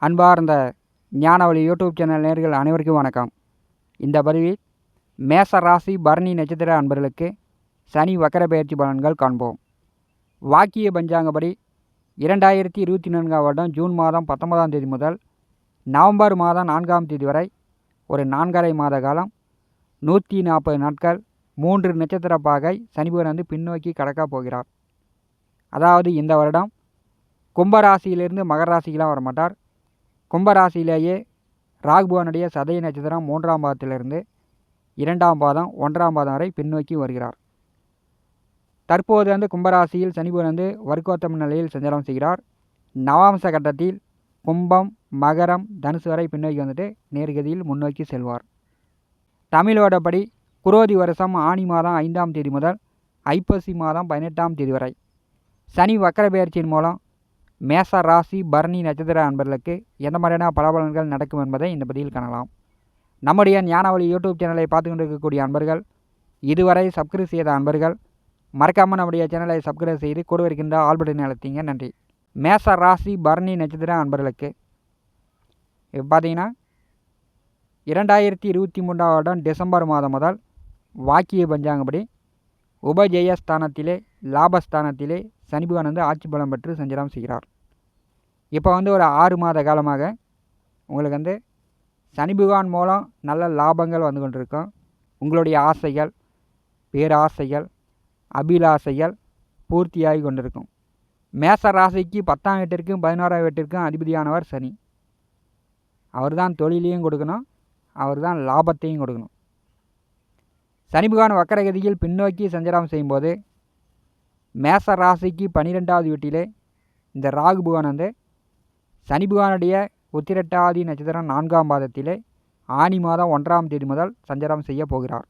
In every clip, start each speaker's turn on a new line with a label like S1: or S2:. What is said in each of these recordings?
S1: அன்பார்ந்த ஞானவழி YouTube channel நேயர்கள் அனைவருக்கும் வணக்கம். இந்த பதிவில் மேச ராசி பரணி நட்சத்திர அன்பர்களுக்கு சனி வக்கர பெயர்ச்சி பலன்கள் காண்போம். வாக்கிய பஞ்சாங்கப்படி 2024 வருடம் ஜூன் மாதம் 19ஆம் தேதி முதல் நவம்பர் மாதம் 4ஆம் தேதி வரை ஒரு 4½ மாத காலம் 140 நாட்கள் 3 நட்சத்திர பாகை சனிபகவான் பின்னோக்கி கடக்கப் போகிறார். அதாவது இந்த வருடம் கும்பராசியிலிருந்து மகர ராசிக்கெலாம் வரமாட்டார். கும்பராசியிலேயே ராகுபவனுடைய சதய நட்சத்திரம் 3ஆம் பாதத்திலிருந்து 2ஆம் பாதம் 1ஆம் பாதம் வரை பின்னோக்கி வருகிறார். தற்போது கும்பராசியில் சனிபகவான் வர்க்கோத்தம நிலையில் சஞ்சாரம் செய்கிறார். நவாம்ச கட்டத்தில் கும்பம் மகரம் தனுசு வரை பின்னோக்கி நேர்கதியில் முன்னோக்கி செல்வார். தமிழோடப்படி குரோதி வருஷம் ஆனி மாதம் 5ஆம் தேதி முதல் ஐப்பசி மாதம் 18ஆம் தேதி வரை சனி வக்கர பெயர்ச்சியின் மூலம் மேச ராசி பரணி நட்சத்திர அன்பர்களுக்கு எந்த மாதிரியான பலபலன்கள் நடக்கும் என்பதை இந்த பதிவில் காணலாம். நம்முடைய ஞானவழி யூடியூப் சேனலை பார்த்து கொண்டிருக்கக்கூடிய அன்பர்கள், இதுவரை சப்ஸ்கிரைப் செய்த அன்பர்கள் மறக்காமல் நம்முடைய சேனலை சப்ஸ்கிரைப் செய்து கூட இருக்கின்ற ஆல் பட்டனை அழுத்திங்க. நன்றி. மேச ராசி பரணி நட்சத்திர அன்பர்களுக்கு இப்போ பார்த்தீங்கன்னா 2023 வருடம் டிசம்பர் மாதம் முதல் வாக்கிய பஞ்சாங்கப்படி உபஜெயஸ்தானத்திலே லாபஸ்தானத்திலே சனிபகவான் ஆட்சி பலம் பெற்று சஞ்சாரம் செய்கிறார். இப்போ ஒரு 6 மாத காலமாக உங்களுக்கு சனி பகவான் மூலம் நல்ல லாபங்கள் வந்து கொண்டிருக்கும். உங்களுடைய ஆசைகள், பேராசைகள், அபிலாசைகள் பூர்த்தியாகி கொண்டிருக்கும். மேச ராசிக்கு 10ஆம் வீட்டிற்கும் 11ஆம் வீட்டிற்கும் அதிபதியானவர் சனி. அவர் தான் தொழிலையும் கொடுக்கணும், அவர் தான் லாபத்தையும் கொடுக்கணும். சனி பகவான் வக்கரகதியில் பின்னோக்கி சஞ்சாரம் செய்யும்போது மேச ராசிக்கு 12ஆவது வீட்டிலே இந்த ராகு பகவான் சனி பகவானுடைய உத்திரட்டாதி நட்சத்திரம் 4ஆம் பாதத்திலே ஆனி மாதம் 1ஆம் தேதி முதல் சஞ்சாரம் செய்ய போகிறார்.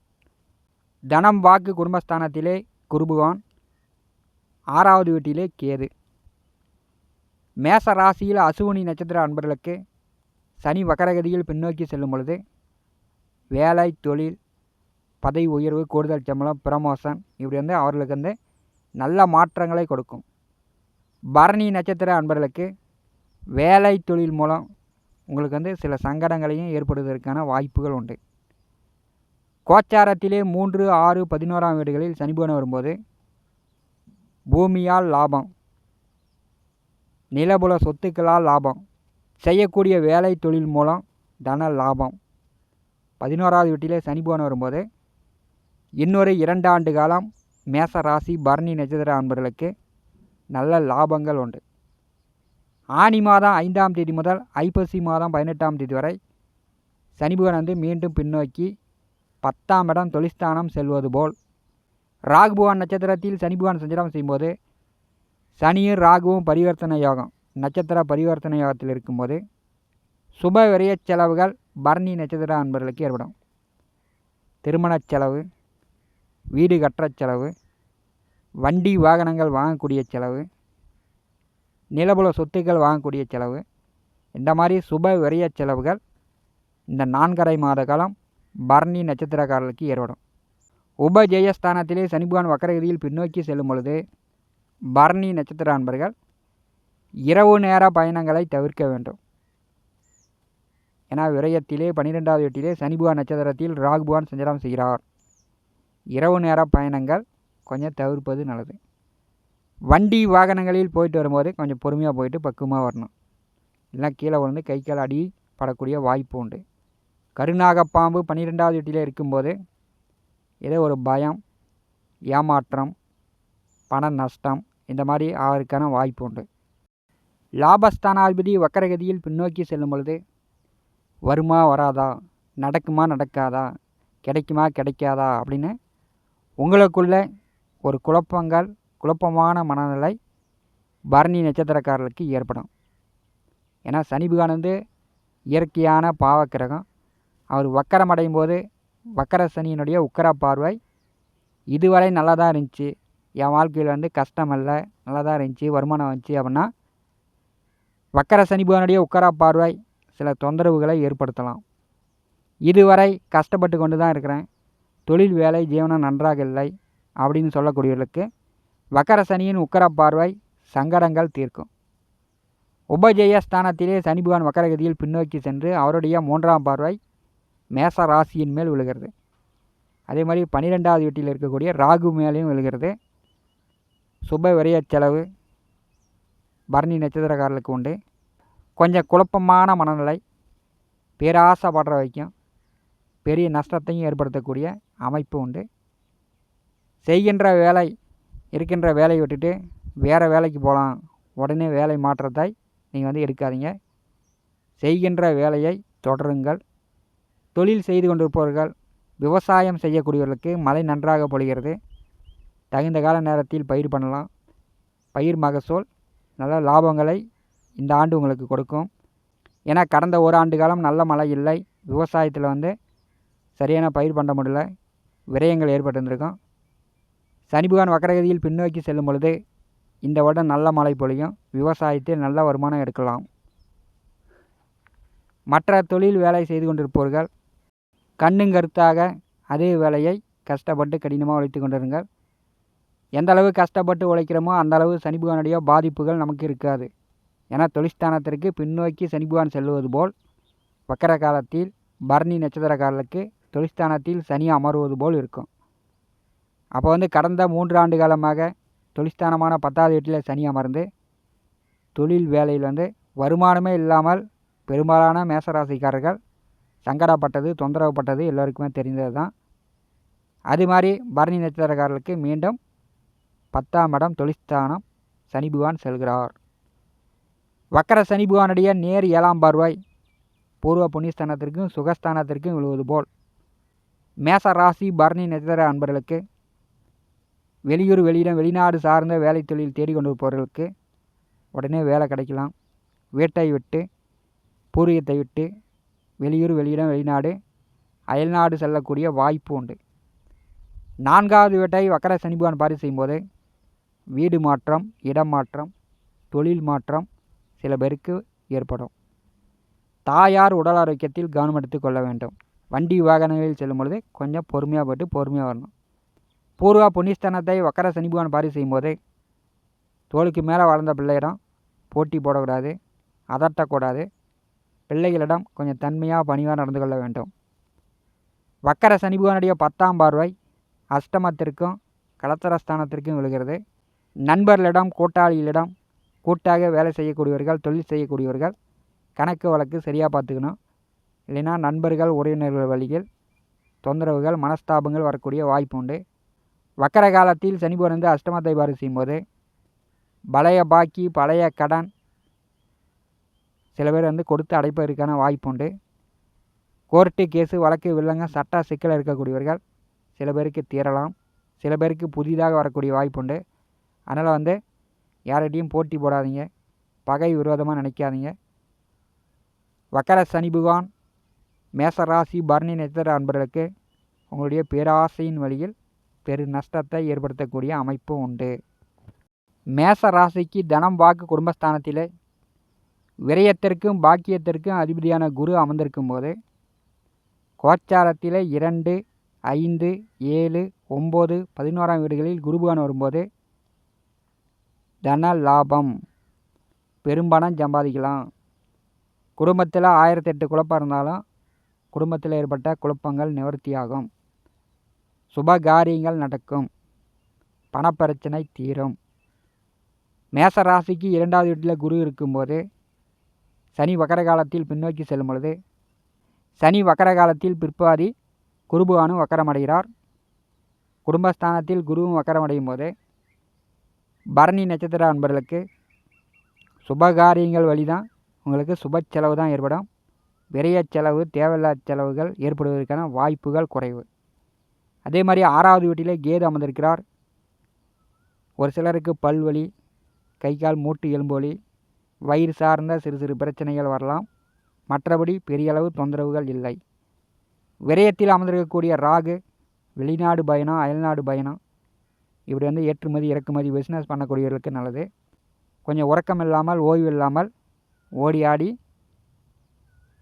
S1: தனம் வாக்கு குடும்பஸ்தானத்திலே குரு பகவான், 6ஆவது வீட்டிலே கேது. மேச ராசியில் அசுவினி நட்சத்திர அன்பர்களுக்கு சனி வக்கரகதியில் பின்னோக்கி செல்லும் பொழுது வேலை, தொழில், பதவி உயர்வு, கூடுதல் சம்பளம், ப்ரமோஷன் இப்படி அவர்களுக்கு நல்ல மாற்றங்களை கொடுக்கும். பரணி நட்சத்திர அன்பர்களுக்கு வேலை தொழில் மூலம் உங்களுக்கு சில சங்கடங்களையும் ஏற்படுவதற்கான வாய்ப்புகள் உண்டு. கோச்சாரத்திலே 3, 6, 11ஆம் வீடுகளில் சனிபகவான் வரும்போது பூமியால் லாபம், நிலபுல சொத்துக்களால் லாபம், செய்யக்கூடிய வேலை தொழில் மூலம் தன லாபம். 11ஆவது வீட்டிலே சனிபகவான் வரும்போது இன்னொரு 2 ஆண்டு காலம் மேச ராசி பரணி நட்சத்திர அன்பர்களுக்கு நல்ல லாபங்கள் உண்டு. ஆனி மாதம் 5ஆம் தேதி முதல் ஐப்பசி மாதம் 18ஆம் தேதி வரை சனிபகவான் மீண்டும் பின்னோக்கி 10ஆம் இடம் தொழிற்ஸ்தானம் செல்வது போல் ராகுபவான் நட்சத்திரத்தில் சனிபகவான் சஞ்சாரம் செய்யும்போது சனியும் ராகுவும் பரிவர்த்தனை யோகம், நட்சத்திர பரிவர்த்தனை யோகத்தில் இருக்கும்போது சுப விரய செலவுகள் பரணி நட்சத்திர அன்பர்களுக்கு ஏற்படும். திருமண செலவு, வீடு கட்டுற செலவு, வண்டி வாகனங்கள் வாங்கக்கூடிய செலவு, நிலபுல சொத்துக்கள் வாங்கக்கூடிய செலவு, இந்த மாதிரி சுப விரய செலவுகள் இந்த 4½ மாத காலம் பரணி நட்சத்திரக்காரர்களுக்கு ஏற்படும். உபஜெயஸ்தானத்திலே சனிபகவான் வக்கரகதியில் பின்னோக்கி செல்லும் பொழுது பரணி நட்சத்திர அன்பர்கள் இரவு நேர பயணங்களை தவிர்க்க வேண்டும். ஏன்னா விரயத்திலே 12ஆவது வீட்டிலே சனிபகவான் நட்சத்திரத்தில் ராகுபவான் சஞ்சாரம் செய்கிறார். இரவு நேர பயணங்கள் கொஞ்சம் தவிர்ப்பது நல்லது. வண்டி வாகனங்களில் போயிட்டு வரும்போது கொஞ்சம் பொறுமையாக போயிட்டு பக்குவமாக வரணும். இல்லைனா கீழே விழுந்து கை கால் அடி படக்கூடிய வாய்ப்பு உண்டு. கருநாகப்பாம்பு 12ஆவது வீட்டிலே இருக்கும்போது ஏதோ ஒரு பயம், ஏமாற்றம், பண நஷ்டம் இந்த மாதிரி ஆவதற்கான வாய்ப்பு உண்டு. லாபஸ்தானாதிபதி வக்கரகதியில் பின்னோக்கி செல்லும் பொழுது வருமா வராதா, நடக்குமா நடக்காதா, கிடைக்குமா கிடைக்காதா அப்படின்னு உங்களுக்குள்ள ஒரு குழப்பமான மனநிலை பரணி நட்சத்திரக்காரர்களுக்கு ஏற்படும். ஏன்னா சனி பகவான் இயற்கையான பாவக்கிரகம். அவர் வக்கரம் அடையும் போது வக்கர சனியினுடைய உக்கர பார்வை இதுவரை நல்லா தான் இருந்துச்சு, என் வாழ்க்கையில் கஷ்டம் இல்லை, நல்லா தான் இருந்துச்சு, வருமானம் வந்துச்சு அப்படின்னா வக்கர சனி பகவானுடைய உக்கர பார்வை சில தொந்தரவுகளை ஏற்படுத்தலாம். இதுவரை கஷ்டப்பட்டு கொண்டு தான் இருக்கிறேன், தொழில் வேலை ஜீவனம் நன்றாக இல்லை அப்படின்னு சொல்லக்கூடியவர்களுக்கு வக்கர சனியின் உக்கர பார்வை சங்கடங்கள் தீர்க்கும். உபஜெயஸ்தானத்திலே சனி பகவான் வக்கரகதியில் பின்னோக்கி சென்று அவருடைய 3ஆம் பார்வை மேச ராசியின் மேல் விழுகிறது. அதே மாதிரி 12வது வீட்டில் இருக்கக்கூடிய ராகு மேலேயும் விழுகிறது. சுப விரய செலவு பரணி நட்சத்திரக்காரர்களுக்கு உண்டு. கொஞ்சம் குழப்பமான மனநிலை, பேராசைப்படுற வைக்கும், பெரிய நஷ்டத்தையும் ஏற்படுத்தக்கூடிய அமைப்பு உண்டு. செய்கின்ற வேலை இருக்கின்ற வேலையை விட்டுட்டு வேறு வேலைக்கு போகலாம், உடனே வேலை மாற்றத்தை நீங்கள் எடுக்காதீங்க. செய்கின்ற வேலையை தொடருங்கள். தொழில் செய்து கொண்டிருப்பவர்கள், விவசாயம் செய்யக்கூடியவர்களுக்கு மழை நன்றாக பொழிகிறது. தகுந்த கால நேரத்தில் பயிர் பண்ணலாம். பயிர் மகசூல் நல்ல லாபங்களை இந்த ஆண்டு உங்களுக்கு கொடுக்கும். ஏன்னா கடந்த ஒரு ஆண்டு காலம் நல்ல மழை இல்லை. விவசாயத்தில் சரியான பயிர் பண்ண முடியல, விரயங்கள் ஏற்பட்டிருந்திருக்கும். சனி பகவான் வக்கரகதியில் பின்னோக்கி செல்லும் பொழுது இந்த வருடம் நல்ல மழை பொழியும். விவசாயத்தில் நல்ல வருமானம் எடுக்கலாம். மற்ற தொழில் வேலை செய்து கொண்டிருப்பவர்கள் கண்ணுங்கருத்தாக அதே வேலையை கஷ்டப்பட்டு கடினமாக உழைத்து கொண்டிருங்கள். எந்த அளவு கஷ்டப்பட்டு உழைக்கிறோமோ அந்த அளவு சனி பகவானுடைய பாதிப்புகள் நமக்கு இருக்காது. ஏன்னா தொழிற்ஸ்தானத்திற்கு பின்னோக்கி சனி பகவான் செல்வது போல் வக்கர காலத்தில் பரணி நட்சத்திரக்காரர்களுக்கு தொழிற்ஸ்தானத்தில் சனி அமர்வது போல் இருக்கும். அப்போ கடந்த 3 ஆண்டு காலமாக தொழிற்ஸ்தானமான 10வது வீட்டில் சனி அமர்ந்து தொழில் வேலையில் வருமானமே இல்லாமல் பெரும்பாலான மேசராசிக்காரர்கள் சங்கடப்பட்டது, தொந்தரவுப்பட்டது எல்லோருக்குமே தெரிந்தது தான். அது மாதிரி பரணி நட்சத்திரக்காரர்களுக்கு மீண்டும் 10ஆம் இடம் தொழிற்ஸ்தானம் சனி பகவான் செல்கிறார். வக்கர சனி பகவானுடைய நேர் 7ஆம் பார்வை பூர்வ புண்ணியஸ்தானத்திற்கும் சுகஸ்தானத்திற்கும் விழுவது போல் மேச ராசி பரணி நட்சத்திர அன்பர்களுக்கு வெளியூர் வெளியிடம் வெளிநாடு சார்ந்த வேலை தொழில் தேடிக்கொண்டிருப்பவர்களுக்கு உடனே வேலை கிடைக்கலாம். வீட்டை விட்டு பூர்வீகத்தை விட்டு வெளியூர் வெளியிடம் வெளிநாடு அயல்நாடு செல்லக்கூடிய வாய்ப்பு உண்டு. 4வது வீட்டை வக்கர சனி பகவான் பார்வை செய்யும்போது வீடு மாற்றம், இடம் மாற்றம், தொழில் மாற்றம் சில பேருக்கு ஏற்படும். தாயார் உடல் ஆரோக்கியத்தில் கவனம் எடுத்துக்கொள்ள வேண்டும். வண்டி வாகனங்களில் செல்லும் பொழுது கொஞ்சம் பொறுமையாக போய்ட்டு பொறுமையாக வரணும். பூர்வ புண்ணியஸ்தானத்தை வக்கர சனி பகவான் பார்வை செய்யும்போது தோளுக்கு மேலே வளர்ந்த பிள்ளையிடம் போட்டி போடக்கூடாது, அதட்டக்கூடாது. பிள்ளைகளிடம் கொஞ்சம் தன்மையாக பணிவாக நடந்து கொள்ள வேண்டும். வக்கர சனி பகவானுடைய 10ஆம் பார்வை அஷ்டமத்திற்கும் கலத்திரஸ்தானத்திற்கும் விழுகிறது. நண்பர்களிடம், கூட்டாளிகளிடம் கூட்டாக வேலை செய்யக்கூடியவர்கள், தொழில் செய்யக்கூடியவர்கள் கணக்கு வழக்கு சரியாக பார்த்துக்கணும். இல்லைன்னா நண்பர்கள், உறவினர்கள் வழியில் தொந்தரவுகள், மனஸ்தாபங்கள் வரக்கூடிய வாய்ப்பு உண்டு. வக்கர காலத்தில் சனி பகவான் அஷ்டமத்தை பார்வை செய்யும்போது பழைய பாக்கி, பழைய கடன் சில பேர் கொடுத்து அடைப்பதற்கான வாய்ப்பு உண்டு. கோர்ட்டு கேஸு, வழக்கு, வில்லங்க, சட்ட சிக்கல் இருக்கக்கூடியவர்கள் சில பேருக்கு தீரலாம். சில பேருக்கு புதிதாக வரக்கூடிய வாய்ப்பு உண்டு. அதனால் யார்கிட்டையும் போட்டி போடாதீங்க, பகை விரோதமாக நினைக்காதீங்க. வக்கர சனி பகவான் மேசராசி பரணி நட்சத்திர அன்பர்களுக்கு உங்களுடைய பேராசையின் வழியில் பெரு நஷ்டத்தை ஏற்படுத்தக்கூடிய அமைப்பு உண்டு. மேச ராசிக்கு தனம், வாக்கு, குடும்பஸ்தானத்திலே விரயத்திற்கும் பாக்கியத்திற்கும் அதிபதியான குரு அமர்ந்திருக்கும் போது கோச்சாரத்திலே 2, 5, 7, 9, 11ஆம் வீடுகளில் குரு பகவான் வரும்போது தன லாபம், பெரும்பணம் சம்பாதிக்கலாம். குடும்பத்தில் 1008 குழப்பம் இருந்தாலும் குடும்பத்தில் ஏற்பட்ட குழப்பங்கள் நிவர்த்தியாகும். சுப காரியங்கள் நடக்கும். பணப்பிரச்சனை தீரும். மேச ராசிக்கு 2வது வீட்டில் குரு இருக்கும்போது சனி வக்கர காலத்தில் பின்னோக்கி செல்லும் பொழுது சனி வக்கர காலத்தில் பிற்பாதி குரு பகவானும் வக்கரமடைகிறார். குடும்பஸ்தானத்தில் குருவும் வக்கரமடையும் போது பரணி நட்சத்திர அன்பர்களுக்கு சுபகாரியங்கள் வழி தான் உங்களுக்கு சுப செலவு தான் ஏற்படும். விரைய செலவு, தேவையில்லாத செலவுகள் ஏற்படுவதற்கான வாய்ப்புகள் குறைவு. அதே மாதிரி 6வது வீட்டிலே கேது அமர்ந்திருக்கிறார். ஒரு சிலருக்கு பல்வலி, கை கால் மூட்டு எலும்பு வலி, வயிறு சார்ந்த சிறு சிறு பிரச்சனைகள் வரலாம். மற்றபடி பெரிய அளவு தொந்தரவுகள் இல்லை. விரயத்தில் அமர்ந்திருக்கக்கூடிய ராகு வெளிநாடு பயணம், அயல்நாடு பயணம், இப்படி ஏற்றுமதி இறக்குமதி பிஸ்னஸ் பண்ணக்கூடியவர்களுக்கு நல்லது. கொஞ்சம் உறக்கம் இல்லாமல், ஓய்வு இல்லாமல் ஓடி ஆடி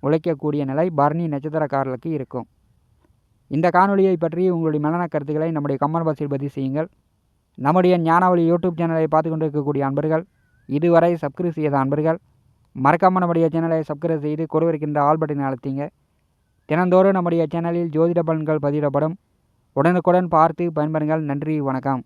S1: உழைக்கக்கூடிய நிலை பரணி நட்சத்திரக்காரர்களுக்கு இருக்கும். இந்த காணொலியை பற்றி உங்களுடைய மனன கருத்துக்களை நம்முடைய கமெண்ட் பாக்ஸில் பதிவு செய்யுங்கள். நம்முடைய ஞானவழி யூடியூப் சேனலை பார்த்து கொண்டு இருக்கக்கூடிய அன்பர்கள், இதுவரை சப்ஸ்கிரைப் செய்த அன்பர்கள் மறக்காமல் நம்முடைய சேனலை சப்ஸ்கிரைப் செய்து கொடுவிருக்கின்ற ஆல் பட்டனை அழுத்திங்க. தினந்தோறும் நம்முடைய சேனலில் ஜோதிட பலன்கள் பதிவிடப்படும். உடனுக்குடன் பார்த்து பயன்பெறுங்கள். நன்றி, வணக்கம்.